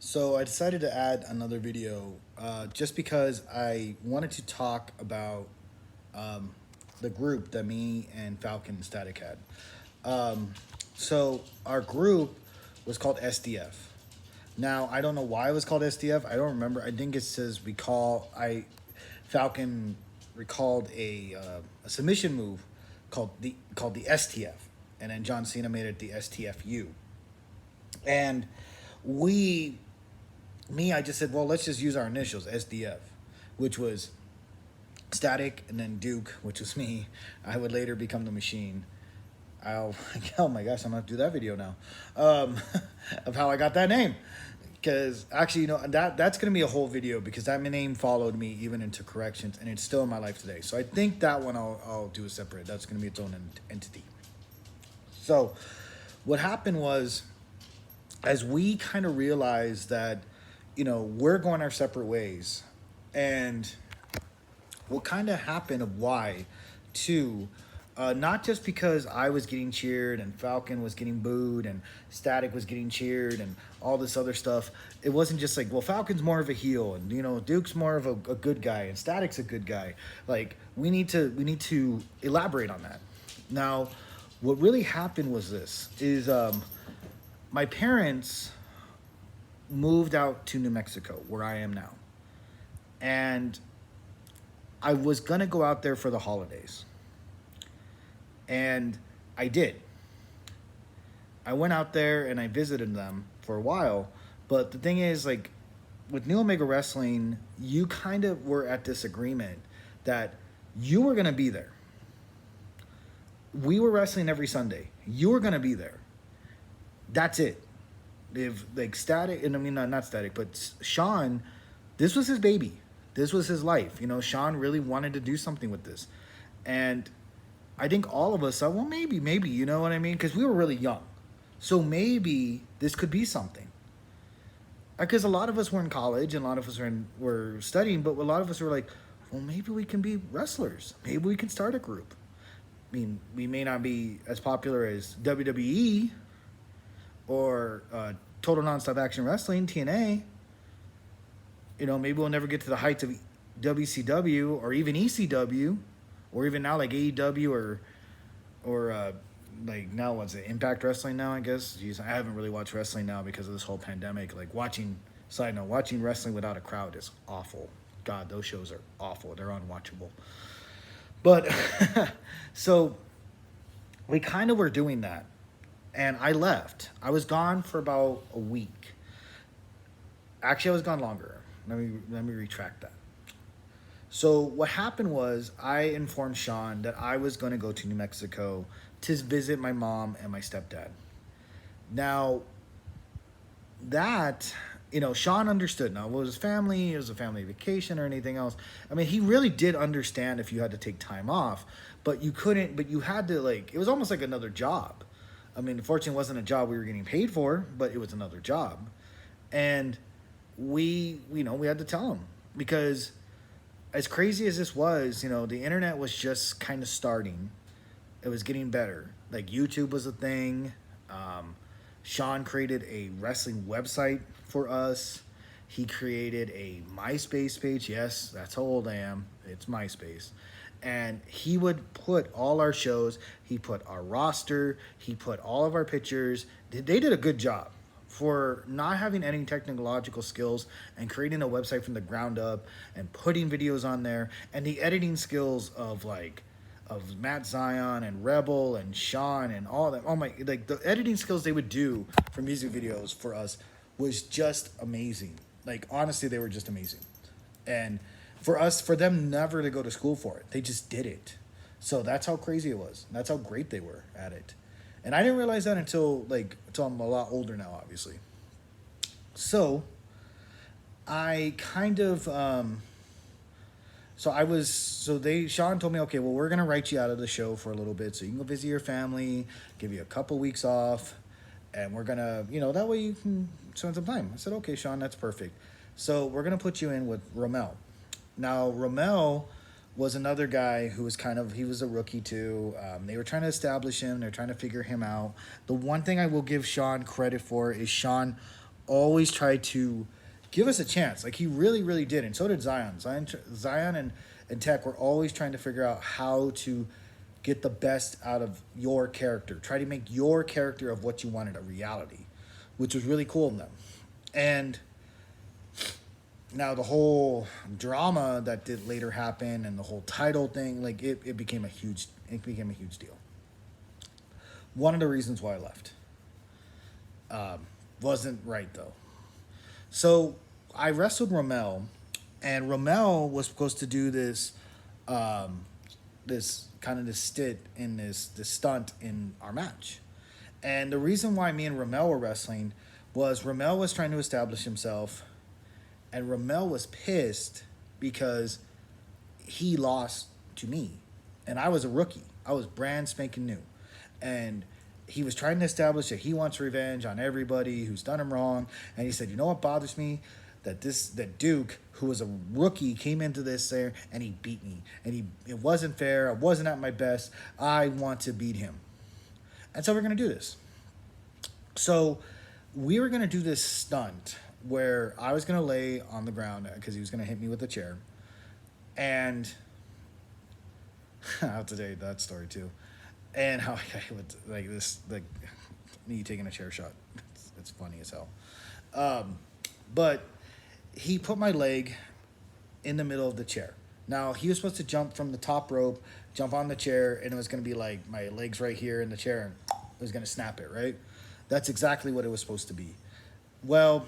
So I decided to add another video just because I wanted to talk about um, the group that me and Falcon and Static had. Um, so our group was called SDF. Now I don't know why it was called SDF. I don't remember. I think it says recall. Falcon recalled a submission move called the STF, and then John Cena made it the STFU. And we I just said, well, let's just use our initials, SDF, which was Static, and then Duke, which was me. I would later become the Machine. I'll, oh my gosh, I'm gonna have to do that video now, um, of how I got that name. Because actually, that's gonna be a whole video because that name followed me even into corrections, and it's still in my life today. So I think that one I'll do a separate. That's gonna be its own entity. So, what happened was, as we kind of realized that, we're going our separate ways, and what kind of happened of why, too, not just because I was getting cheered and Falcon was getting booed and Static was getting cheered and all this other stuff. It wasn't just like, well, Falcon's more of a heel and Duke's more of a good guy and Static's a good guy. Like we need to elaborate on that. Now, what really happened was this is my parents moved out to New Mexico, where I am now. And I was going to go out there for the holidays. And I did. I went out there and I visited them for a while. But the thing is, like, with New Omega Wrestling, you kind of were at this agreement that you were going to be there. We were wrestling every Sunday. You were going to be there. That's it. If like Static, and I mean not Static, but Sean, this was his baby. This was his life. Sean really wanted to do something with this, and I think all of us thought, well, maybe, you know what I mean? Because we were really young, so maybe this could be something. Because a lot of us were in college and a lot of us were studying, but a lot of us were like, well, maybe we can be wrestlers. Maybe we can start a group. I mean, we may not be as popular as WWE or Total Nonstop Action Wrestling, TNA. Maybe we'll never get to the heights of WCW or even ECW, or even now like AEW or like now what's it, Impact Wrestling now, I guess. Jeez, I haven't really watched wrestling now because of this whole pandemic. Like side note, watching wrestling without a crowd is awful. God, those shows are awful. They're unwatchable. But so we kind of were doing that. And I left. I was gone for about a week. Actually, I was gone longer. Let me retract that. So what happened was I informed Sean that I was going to go to New Mexico to visit my mom and my stepdad. Now, that, Sean understood. Now, it was family, it was a family vacation or anything else. I mean, he really did understand if you had to take time off, but you couldn't, but you had to, like, it was almost like another job. I mean, unfortunately, it wasn't a job we were getting paid for, but it was another job. And we had to tell him because as crazy as this was, the internet was just kind of starting. It was getting better. Like YouTube was a thing. Sean created a wrestling website for us. He created a MySpace page. Yes, that's how old I am. It's MySpace. And he would put all our shows, he put our roster, he put all of our pictures. They did a good job for not having any technological skills and creating a website from the ground up and putting videos on there, and the editing skills of Matt Zion and Rebel and Sean and all that. Oh my, like the editing skills they would do for music videos for us was just amazing. Like honestly, they were just amazing. And for them never to go to school for it. They just did it. So that's how crazy it was. That's how great they were at it. And I didn't realize that until I'm a lot older now, obviously. So I kind of Sean told me, okay, well, we're gonna write you out of the show for a little bit so you can go visit your family, give you a couple weeks off, and we're gonna, that way you can spend some time. I said, okay, Sean, that's perfect. So we're gonna put you in with Romel. Now, Romel was another guy who was he was a rookie too. They were trying to establish him. They're trying to figure him out. The one thing I will give Sean credit for is Sean always tried to give us a chance. Like he really, really did, and so did Zion. Zion and Tech were always trying to figure out how to get the best out of your character. Try to make your character of what you wanted a reality, which was really cool in them. And now the whole drama that did later happen and the whole title thing, like it became a huge deal. One of the reasons why I left. Wasn't right though. So I wrestled Rommel, and Rommel was supposed to do this, this stint in this stunt in our match. And the reason why me and Rommel were wrestling was Rommel was trying to establish himself, and Rommel was pissed because he lost to me, and I was a rookie. I was brand spanking new, and he was trying to establish that he wants revenge on everybody who's done him wrong. And he said, you know what bothers me? That Duke, who was a rookie, came into this there and he beat me. And it wasn't fair. I wasn't at my best. I want to beat him. And so we're going to do this. So we were going to do this stunt where I was going to lay on the ground because he was going to hit me with a chair. And I'll have to tell you that story too. And how I would, like this, like me taking a chair shot. It's funny as hell. But he put my leg in the middle of the chair. Now, he was supposed to jump from the top rope, jump on the chair, and it was going to be like my legs right here in the chair, and it was going to snap it, right? That's exactly what it was supposed to be. Well,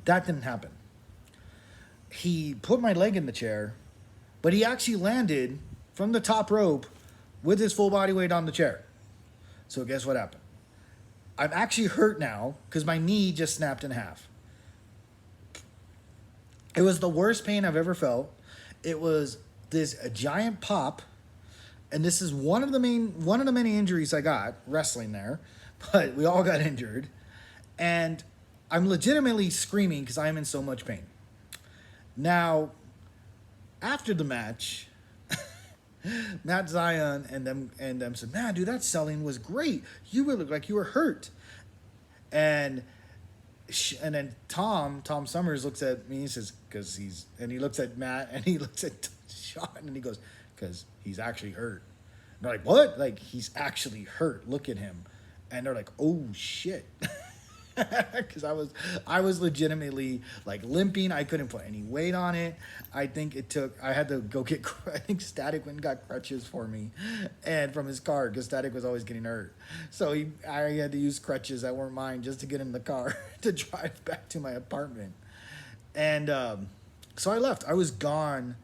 that didn't happen. He put my leg in the chair, but he actually landed from the top rope with his full body weight on the chair. So guess what happened? I'm actually hurt now because my knee just snapped in half. It was the worst pain I've ever felt. It was a giant pop, and this is one of the many injuries I got wrestling there, but we all got injured, and I'm legitimately screaming because I'm in so much pain. Now, after the match, Matt Zion and them said, man, dude, that selling was great. You really looked like you were hurt. And then Tom Summers looks at me and says, and he looks at Matt and he looks at Sean and he goes, because he's actually hurt. And they're like, what? Like, he's actually hurt. Look at him. And they're like, oh shit. Because I was legitimately like limping. I couldn't put any weight on it. I had to go get, I think Static went and got crutches for me and from his car because Static was always getting hurt. So I had to use crutches that weren't mine just to get in the car to drive back to my apartment. And so I left. I was gone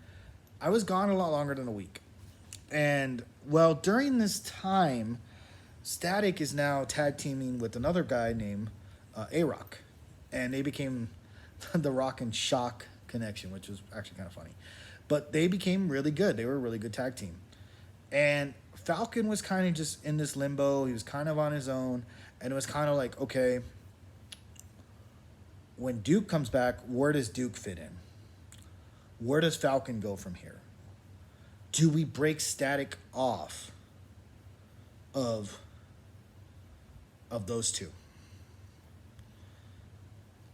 a lot longer than a week. And well, during this time, Static is now tag teaming with another guy named A-Rock, and they became the Rock and Shock connection, which was actually kind of funny. But they became really good. They were a really good tag team. And Falcon was kind of just in this limbo. He was kind of on his own, and it was kind of like, okay, when Duke comes back, where does Duke fit in? Where does Falcon go from here? Do we break Static off of those two?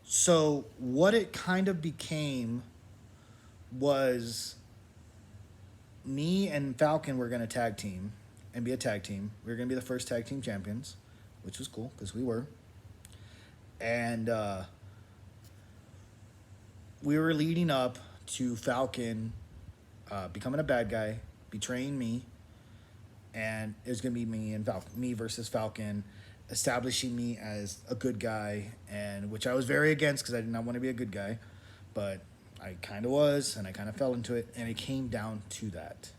So what it kind of became was me and Falcon were going to tag team and be a tag team. We were going to be the first tag team champions, which was cool because we were. And we were leading up to Falcon becoming a bad guy, betraying me, and it was going to be me versus Falcon, establishing me as a good guy, and which I was very against because I did not want to be a good guy, but I kind of was, and I kind of fell into it, and it came down to that.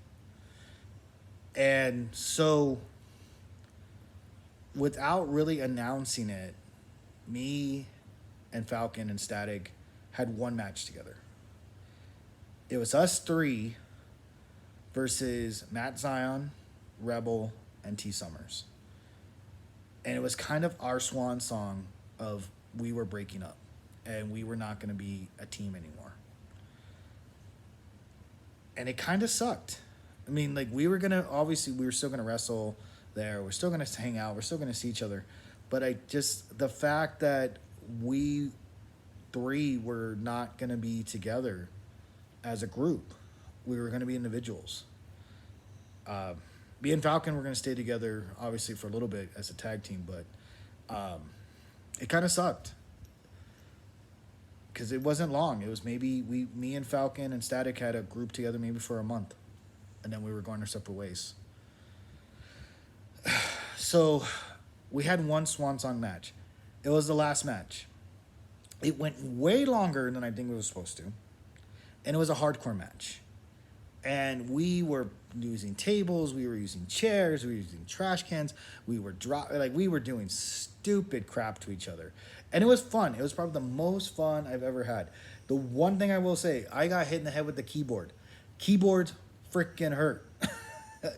And so, without really announcing it, me and Falcon and Static had one match together. It was us three versus Matt Zion, Rebel, and T. Summers. And it was kind of our swan song of we were breaking up and we were not going to be a team anymore. And it kind of sucked. I mean, like we were still going to wrestle there. We're still going to hang out. We're still going to see each other. But the fact that we three were not going to be together as a group. We were going to be individuals. Uh, Me and Falcon were going to stay together, obviously, for a little bit as a tag team, but it kind of sucked because it wasn't long. It was maybe me and Falcon and Static had a group together maybe for a month, and then we were going our separate ways. So we had one Swan Song match. It was the last match. It went way longer than I think it was supposed to, and it was a hardcore match. And we were using tables, we were using chairs, we were using trash cans, we were we were doing stupid crap to each other. And it was fun. It was probably the most fun I've ever had. The one thing I will say, I got hit in the head with the keyboard. Keyboards freaking hurt.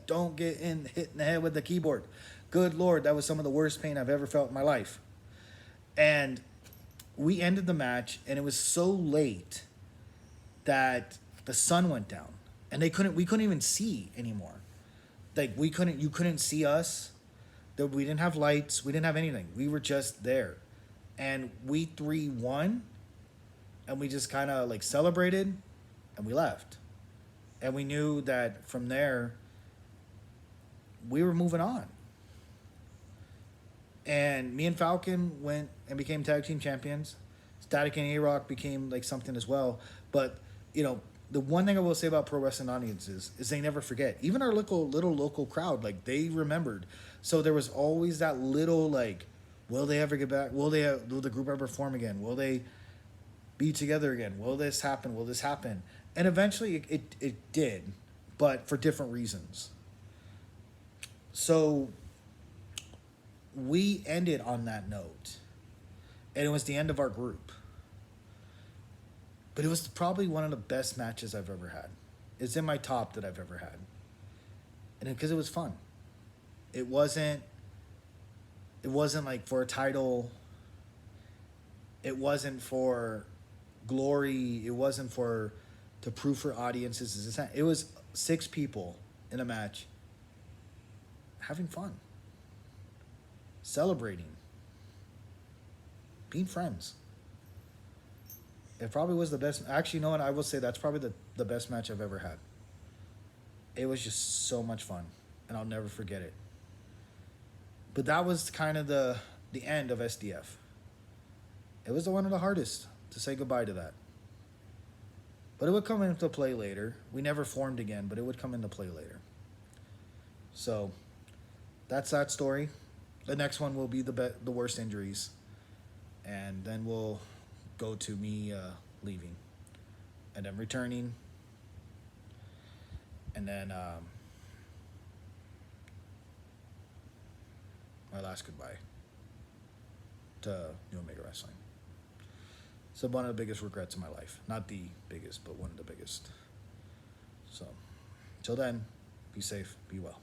Don't get hit in the head with the keyboard. Good Lord, that was some of the worst pain I've ever felt in my life. And we ended the match, and it was so late that the sun went down. And we couldn't even see anymore. Like you couldn't see us. We didn't have lights. We didn't have anything. We were just there. And we three won. And we just kind of like celebrated and we left. And we knew that from there, we were moving on. And me and Falcon went and became tag team champions. Static and A-Rock became like something as well. But, the one thing I will say about pro wrestling audiences is they never forget. Even our little local crowd, like they remembered. So there was always that little like, will they ever get back? Will the group ever form again? Will they be together again? Will this happen? Will this happen? And eventually it did, but for different reasons. So we ended on that note, and it was the end of our group. But it was probably one of the best matches I've ever had. It's in my top that I've ever had. And because it was fun. It wasn't like for a title. It wasn't for glory. It wasn't to prove for audiences. It was 6 people in a match having fun. Celebrating. Being friends. It probably was the best. Actually, you know what? I will say that's probably the best match I've ever had. It was just so much fun, and I'll never forget it. But that was kind of the end of SDF. It was one of the hardest to say goodbye to that. But it would come into play later. We never formed again, but it would come into play later. So that's that story. The next one will be the worst injuries, and then we'll go to me leaving and then returning, and then my last goodbye to New Omega Wrestling. So one of the biggest regrets in my life. Not the biggest, but one of the biggest. So until then, be safe, be well.